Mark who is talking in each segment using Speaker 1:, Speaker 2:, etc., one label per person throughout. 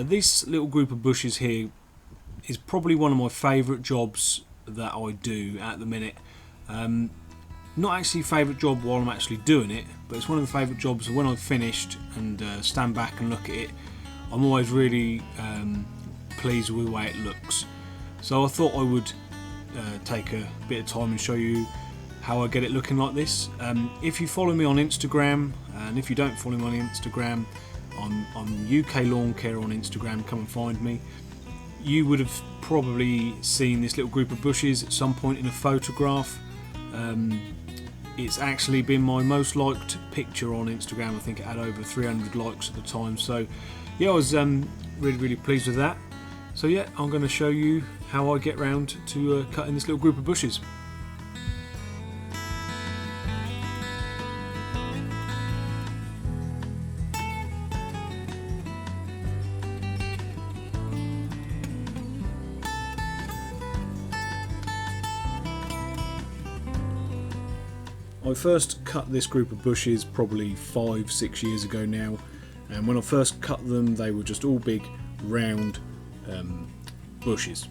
Speaker 1: This little group of bushes here is probably one of my favourite jobs that I do at the minute. Not actually favourite job while I'm actually doing it, but it's one of the favourite jobs when I've finished and stand back and look at it. I'm always really pleased with the way it looks. So I thought I would take a bit of time and show you how I get it looking like this. If you follow me on Instagram, and if you don't follow me on Instagram, I'm UK Lawn Care on Instagram, come and find me. You would have probably seen this little group of bushes at some point in a photograph. It's actually been my most liked picture on Instagram. I think it had over 300 likes at the time, so yeah, I was really pleased with that. So yeah, I'm going to show you how I get round to cutting this little group of bushes. I first cut this group of bushes probably 5-6 years ago now, and when I first cut them they were just all big round bushes.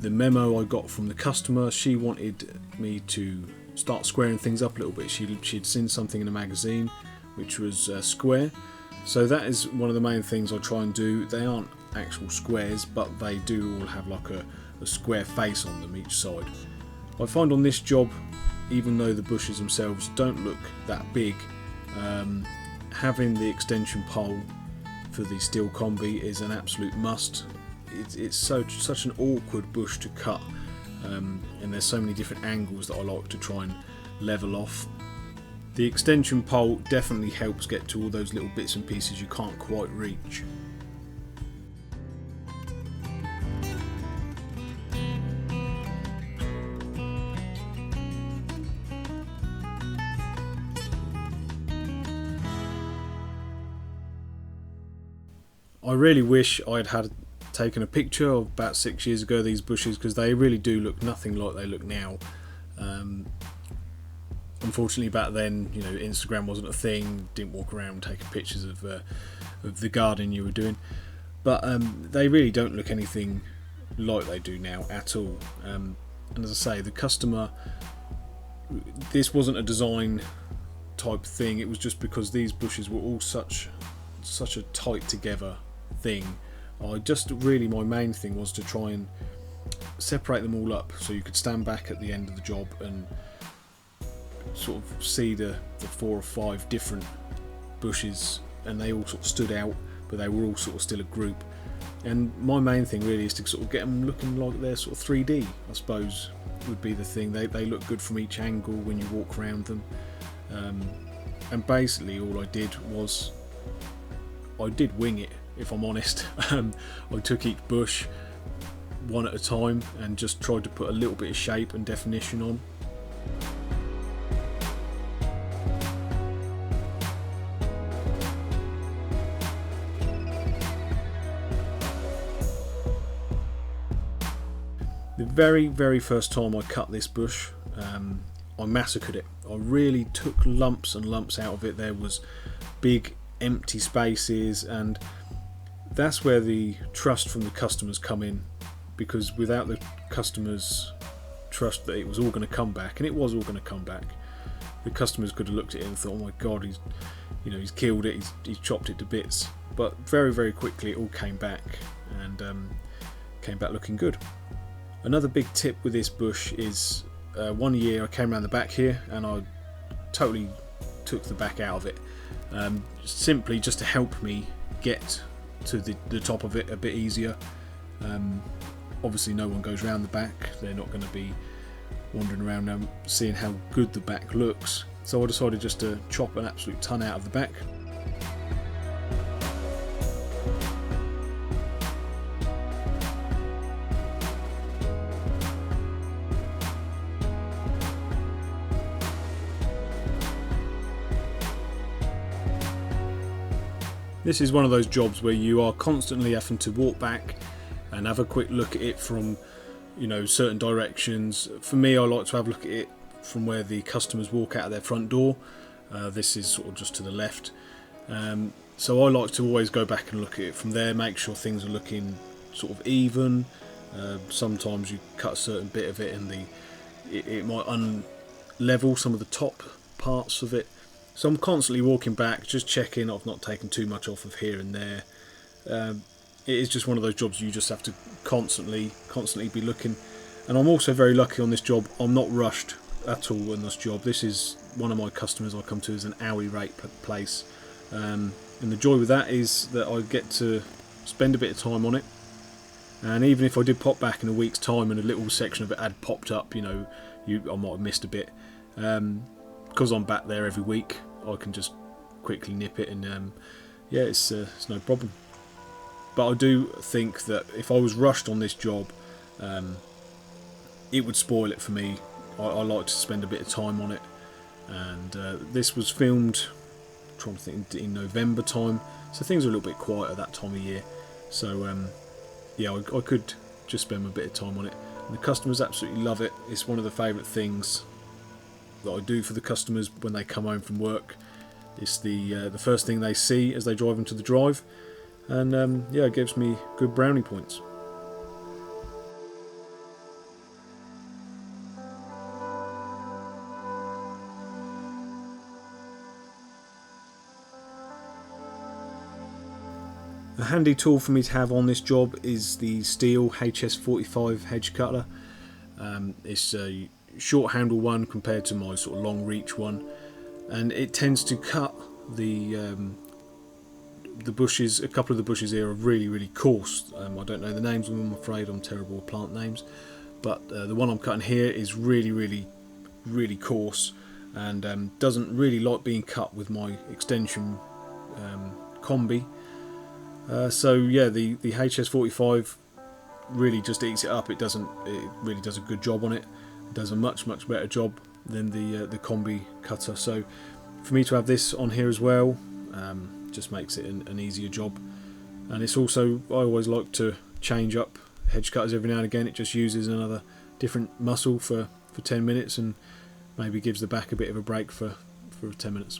Speaker 1: The memo I got from the customer, she wanted me to start squaring things up a little bit. She'd seen something in a magazine which was square, so that is one of the main things I try and do. They aren't actual squares, but they do all have like a square face on them each side. I find on this job, even though the bushes themselves don't look that big, having the extension pole for the Stihl combi is an absolute must. It's such an awkward bush to cut, and there's so many different angles that I like to try and level off. The extension pole definitely helps get to all those little bits and pieces you can't quite reach. I really wish I'd had taken a picture of about 6 years ago these bushes, because they really do look nothing like they look now. Unfortunately back then, you know, Instagram wasn't a thing, didn't walk around taking pictures of the garden you were doing, but they really don't look anything like they do now at all. And as I say, the customer, this wasn't a design type thing, it was just because these bushes were all such a tight together thing. My main thing was to try and separate them all up so you could stand back at the end of the job and sort of see the 4 or 5 different bushes, and they all sort of stood out, but they were all sort of still a group. And my main thing really is to sort of get them looking like they're sort of 3D, I suppose would be the thing. They look good from each angle when you walk around them. And basically all I did was I did wing it, if I'm honest. I took each bush one at a time and just tried to put a little bit of shape and definition on. The very first time I cut this bush, I massacred it. I really took lumps and lumps out of it. There was big empty spaces, and that's where the trust from the customers come in, because without the customers' trust that it was all going to come back, and it was all going to come back, the customers could have looked at it and thought, oh my god, he's killed it, he's chopped it to bits. But very quickly it all came back, and came back looking good. Another big tip with this bush is, one year I came around the back here and I totally took the back out of it, simply just to help me get to the top of it a bit easier. Obviously no one goes around the back, they're not going to be wandering around now seeing how good the back looks, so I decided just to chop an absolute ton out of the back. This is one of those jobs where you are constantly having to walk back and have a quick look at it from, you know, certain directions. For me, I like to have a look at it from where the customers walk out of their front door. This is sort of just to the left. So I like to always go back and look at it from there, make sure things are looking sort of even. Sometimes you cut a certain bit of it and it might unlevel some of the top parts of it. So I'm constantly walking back, just checking I've not taken too much off of here and there. It is just one of those jobs you just have to constantly be looking. And I'm also very lucky on this job. I'm not rushed at all on this job. This is one of my customers I come to as an hourly rate place. And the joy with that is that I get to spend a bit of time on it. And even if I did pop back in a week's time and a little section of it had popped up, I might have missed a bit. Because I'm back there every week, I can just quickly nip it, and it's no problem. But I do think that if I was rushed on this job, it would spoil it for me. I like to spend a bit of time on it, and this was filmed, I'm trying to think, in November time, so things are a little bit quieter that time of year. So I could just spend a bit of time on it. And the customers absolutely love it. It's one of the favourite things that I do for the customers when they come home from work. It's the first thing they see as they drive into the drive, and it gives me good brownie points. A handy tool for me to have on this job is the Stihl HS45 hedge cutter. It's a short handle one compared to my sort of long reach one, and it tends to cut the bushes. A couple of the bushes here are really coarse. I don't know the names of them, I'm afraid. I'm terrible with plant names, but the one I'm cutting here is really coarse, and doesn't really like being cut with my extension combi. The HS45 really just eats it up. It really does a good job on it. It does a much better job than the combi cutter. So for me to have this on here as well, just makes it an easier job. And it's also, I always like to change up hedge cutters every now and again. It just uses another different muscle for 10 minutes and maybe gives the back a bit of a break for 10 minutes.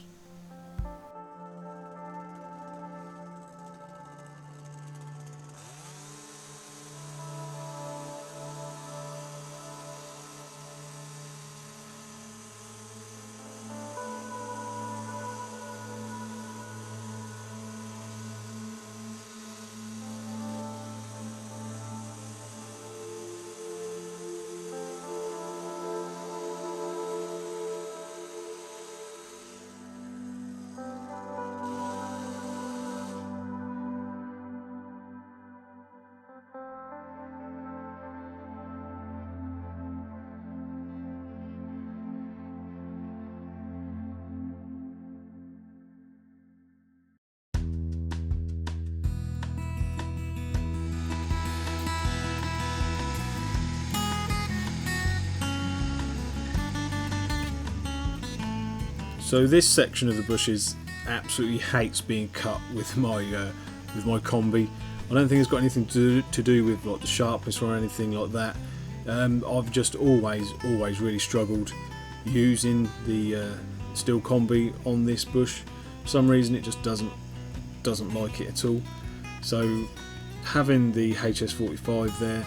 Speaker 1: So this section of the bushes absolutely hates being cut with my combi. I don't think it's got anything to do with like the sharpness or anything like that. I've just always really struggled using the Stihl combi on this bush. For some reason it just doesn't like it at all. So having the HS45 there,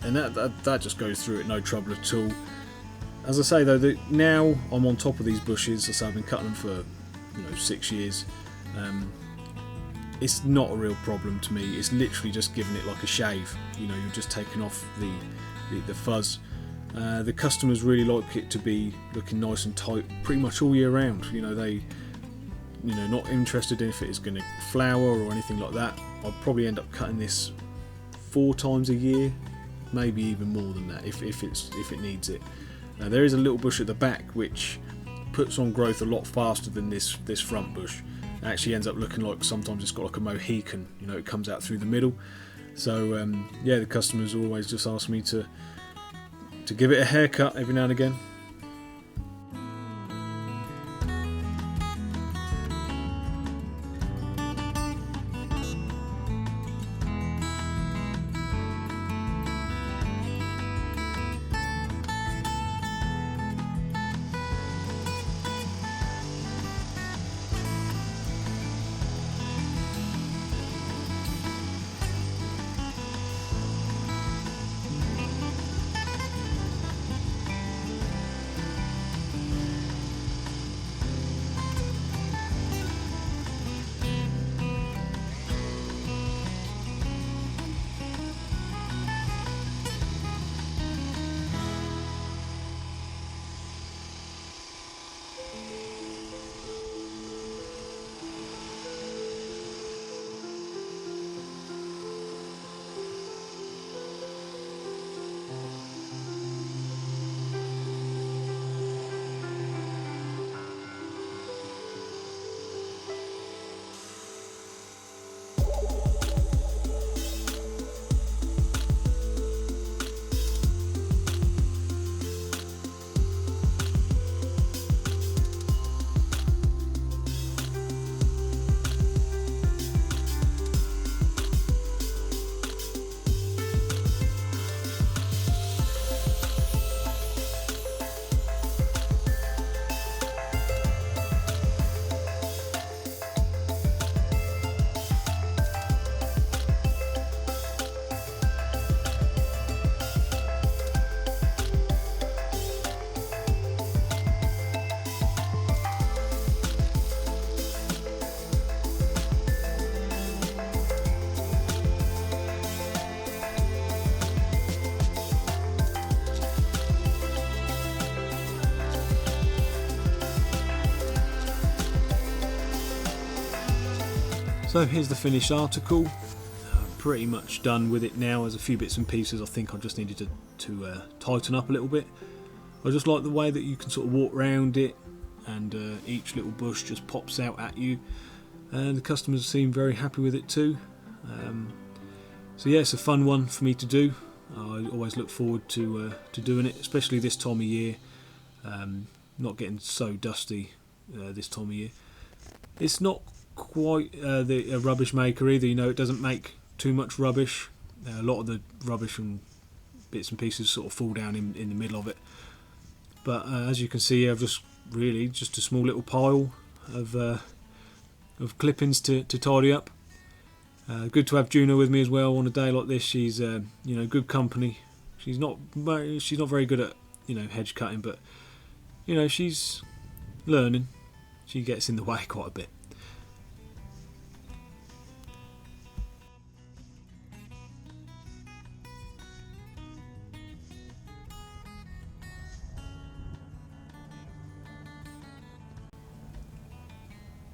Speaker 1: and that just goes through it no trouble at all. As I say though, now I'm on top of these bushes. As I've been cutting them for 6 years. It's not a real problem to me. It's literally just giving it like a shave. You're just taking off the fuzz. The customers really like it to be looking nice and tight pretty much all year round. They not interested in if it is going to flower or anything like that. I'll probably end up cutting this 4 times a year, maybe even more than that if it needs it. There is a little bush at the back which puts on growth a lot faster than this front bush. It actually ends up looking like sometimes it's got like a Mohican, it comes out through the middle. So the customers always just ask me to give it a haircut every now and again. So here's the finished article. Pretty much done with it now. There's a few bits and pieces I think I just needed to tighten up a little bit. I just like the way that you can sort of walk around it, and each little bush just pops out at you, and the customers seem very happy with it too. So yeah, it's a fun one for me to do. I always look forward to doing it, especially this time of year. Not getting so dusty this time of year. It's not quite a rubbish maker either. You know, it doesn't make too much rubbish. A lot of the rubbish and bits and pieces sort of fall down in the middle of it. But as you can see, I've just a small little pile of clippings to tidy up. Good to have Juno with me as well on a day like this. She's good company. She's not very good at hedge cutting, but she's learning. She gets in the way quite a bit.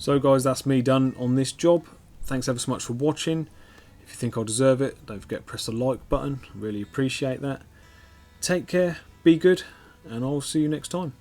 Speaker 1: So guys, that's me done on this job. Thanks ever so much for watching. If you think I deserve it, don't forget to press the like button. Really appreciate that. Take care, be good, and I'll see you next time.